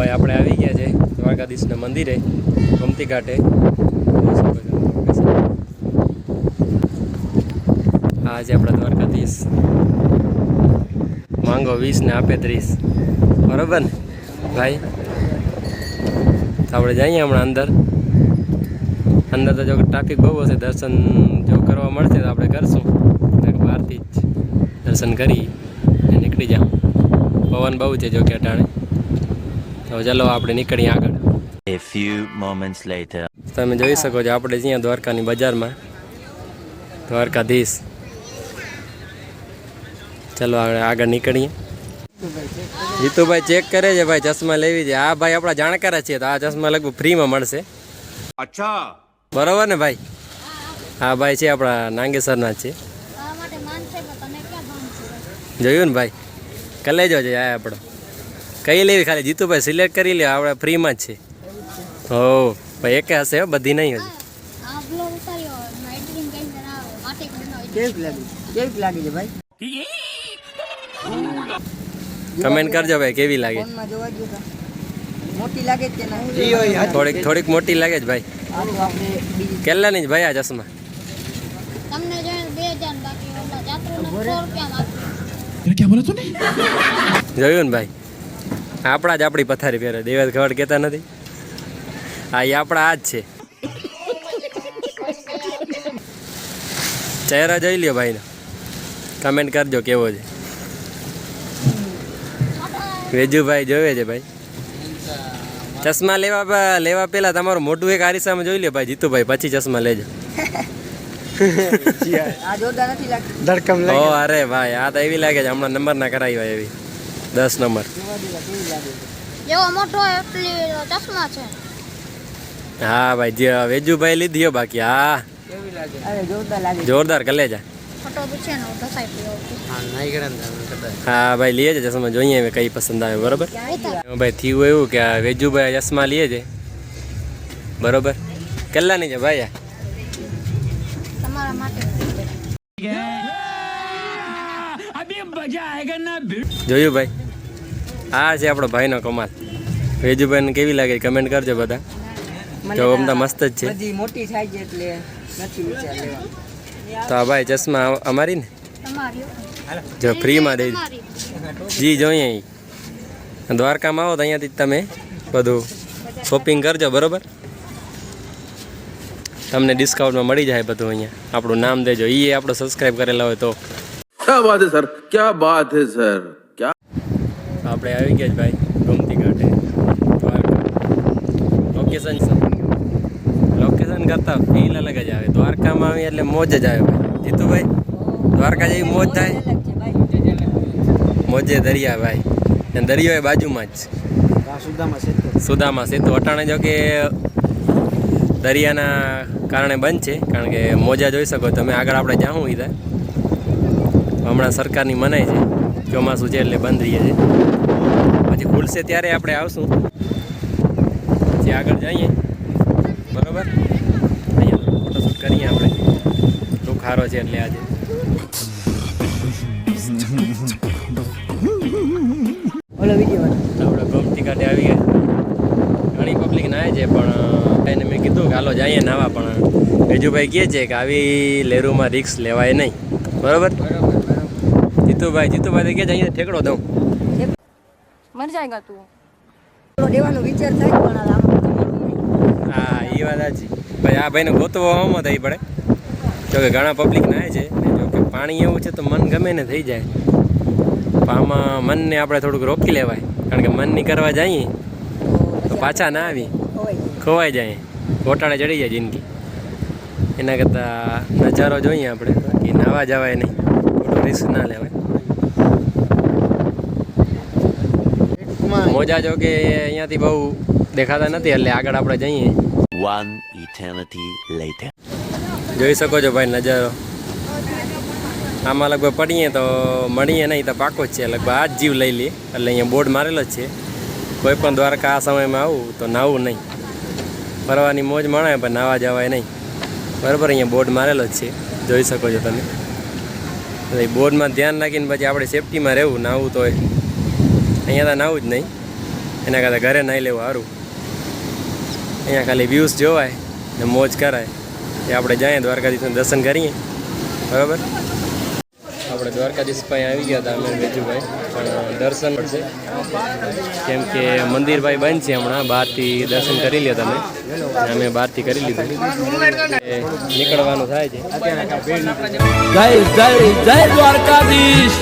ભાઈ આપણે આવી ગયા છે દ્વારકાધીશના મંદિરે ગોમતી ઘાટે. આ છે આપણા દ્વારકાધીશ. માંગો 20 ને આપે 30, બરોબર ને ભાઈ? તો આપણે જઈએ હમણાં અંદર તો જો ટ્રાફિક બહુ હશે, દર્શન જો કરવા મળશે તો આપણે કરશું. બહારથી જ દર્શન કરી નીકળી જાઉં. પવન બહુ છે જો કે અટાણે. તો ચાલો આપણે નીકળીએ આગળ. A few moments later. તમે જોઈ શકો છો આપણે અહીંયા દ્વારકાની બજારમાં દ્વારકાધીશ. ચલો આગળ નીકળીએ. જીતુભાઈ ચેક કરે છે ભાઈ, ચશ્મા લેવી છે. આ ભાઈ આપણા જાણકાર છે, તો આ ચશ્મા લગભગ ફ્રીમાં મળશે. અચ્છા, બરોબર ને ભાઈ? હા ભાઈ છે આપણા નાંગેસરના છે. જોયું ને ભાઈ, કલેજો છે આ આપણો. કઈ લેવી ખાલી જીતુભાઈ સિલેક્ટ કરી લે, આપણે ફ્રીમાં જ છે. હો ભાઈ, એક હશે બધી નહીં હજી. કમેન્ટ કરજો ભાઈ કેવી લાગે. થોડીક મોટી લાગે છે ભાઈ. કેટલાની જ ભાઈ આ ચશ્મા? જોયું ને ભાઈ, આપણા જ આપણી પથારી પહેરે. દેવાજ ખબર કહેતા નથી. હા, એ આપણા આ જ છે. ચહેરા જોઈ લ્યો ભાઈનો, કમેન્ટ કરજો કેવો છે. વેજુભાઈ જોવે છે ભાઈ. ચશ્મા લેવા પહેલા તમારું મોઢું એક આરીસામાં જોઈ લો ભાઈ જીતુભાઈ, પછી ચશ્મા લેજો. અરે ભાઈ, આ તો એવી લાગે છે હમણાં નંબર ના કરાવ્યા એવી. 10 નંબર. હા ભાઈ, વેજુભાઈ લીધી બાકી. હા જોરદાર કલેજા. હા ભાઈ, લઈએ છે ચશ્મા, જોઈએ હવે કઈ પસંદ આવે. બરોબર ભાઈ, થયું એવું કે આ વેજુભાઈ ચશ્મા લઈએ છે. બરોબર, કેટલાની છે ભાઈ? જોયું ભાઈ, આ છે આપણો ભાઈનો કમાલ. વેજુભાઈ ને કેવી લાગે કમેન્ટ કરજો બધા. જો અમદા મસ્ત જ છે. તો આ ભાઈ ચશ્મા અમારી ને જો ફ્રીમાં દઈ જી. જોઈએ દ્વારકામાં આવો તો અહીંયાથી તમે બધું શોપિંગ કરજો. બરોબર, તમને ડિસ્કાઉન્ટમાં મળી જાય બધું. અહીંયા આપણું નામ દેજો, એ આપણો સબસ્ક્રાઈબ કરેલા હોય તો. क्या बात है सर, क्या बात है सर, क्या. આપણે આવી ગયા જ ભાઈ ગોમતી ઘાટે દ્વારકા. લોકેશન કરતા ફીલ અલગ જ આવે. દ્વારકામાં આવી એટલે મોજ જ આવે ભાઈ. જીતુભાઈ, દ્વારકા જેવી મોજ થાય. મોજે દરિયા ભાઈ, દરિયો એ બાજુમાં જ. સુદામા સેતુ અટાણે જો કે દરિયાના કારણે બંધ છે, કારણ કે મોજા જોઈ શકો તમે. આગળ આપણે જાઉં ઈધા હમણાં સરકારની મનાઈ છે, ચોમાસું છે એટલે બંધ રહીએ છે. પછી ખુલશે ત્યારે આપણે આવશું. પછી આગળ જઈએ. બરોબર, અહીંયા ફોટોશૂટ કરીએ આપણે. રૂખારો છે એટલે આજે. આપણે ગોમતી ઘાટે આવી ગયા. ઘણી પબ્લિક નાય છે, પણ એને મેં કીધું કે હાલો જઈએ નાવા, પણ વેજુભાઈ કહે છે કે આવી લેરુમાં રિક્સ લેવાય નહીં. બરોબર જીતુભાઈ તો કે અહીંયા ઠેકડો દઉં. દેવાનો વિચાર થાય પણ હા, એ વાત સાચી ભાઈ. આ ભાઈને ગોતવો હમો થઈ પડે. જોકે ઘણા પબ્લિક નાય છે. જોકે પાણી એવું છે તો મન ગમે ને થઈ જાય. આમાં મનને આપણે થોડુંક રોકી લેવાય, કારણ કે મનની કરવા જઈએ તો પાછા ના આવી, ખોવાઈ જાય, ગોટાળે ચડી જાય જિંદગી. એના કરતાં નજારો જોઈએ આપણે, બાકી નાવા જવાય નહીં, ખોટું રિસ્ક ના લેવાય. મોજા જો કે અહીંયાથી બહુ દેખાતા નથી, એટલે આગળ આપણે જઈએ. One eternity later. જોઈ શકો છો ભાઈ નજારો. આમાં લગભગ પડીએ તો મળીએ નહીં તો પાકો જ છે. લગભગ આ જ જીવ લઈ લઈએ. એટલે અહીંયા બોર્ડ મારેલો જ છે, કોઈ પણ દ્વારકા આ સમયમાં આવું તો નાવું નહીં. ફરવાની મોજ મળે પણ નાવા જવાય નહીં. બરાબર, અહીંયા બોર્ડ મારેલો જ છે, જોઈ શકો છો તમે. બોર્ડમાં ધ્યાન રાખીને પછી આપણે સેફટીમાં રહેવું. નાવું તો અહીંયા તો નાવું જ નહીં. એના કરતાં ઘરે નાહી લેવું સારું. અહીંયા ખાલી વ્યૂઝ જોવાય ને મોજ કરાય. એ આપણે જઈએ દ્વારકાધીશનું દર્શન કરીએ. બરાબર, આપણે દ્વારકાધીશ પાસે આવી ગયા હતા અમે વેજુભાઈ, પણ દર્શન પડશે કેમ કે મંદિર ભાઈ બંધ છે હમણાં. બહારથી દર્શન કરી લ્યો તમે, અમે બહારથી કરી લીધું. નીકળવાનું થાય છે. જય જય જય દ્વારકાધીશ.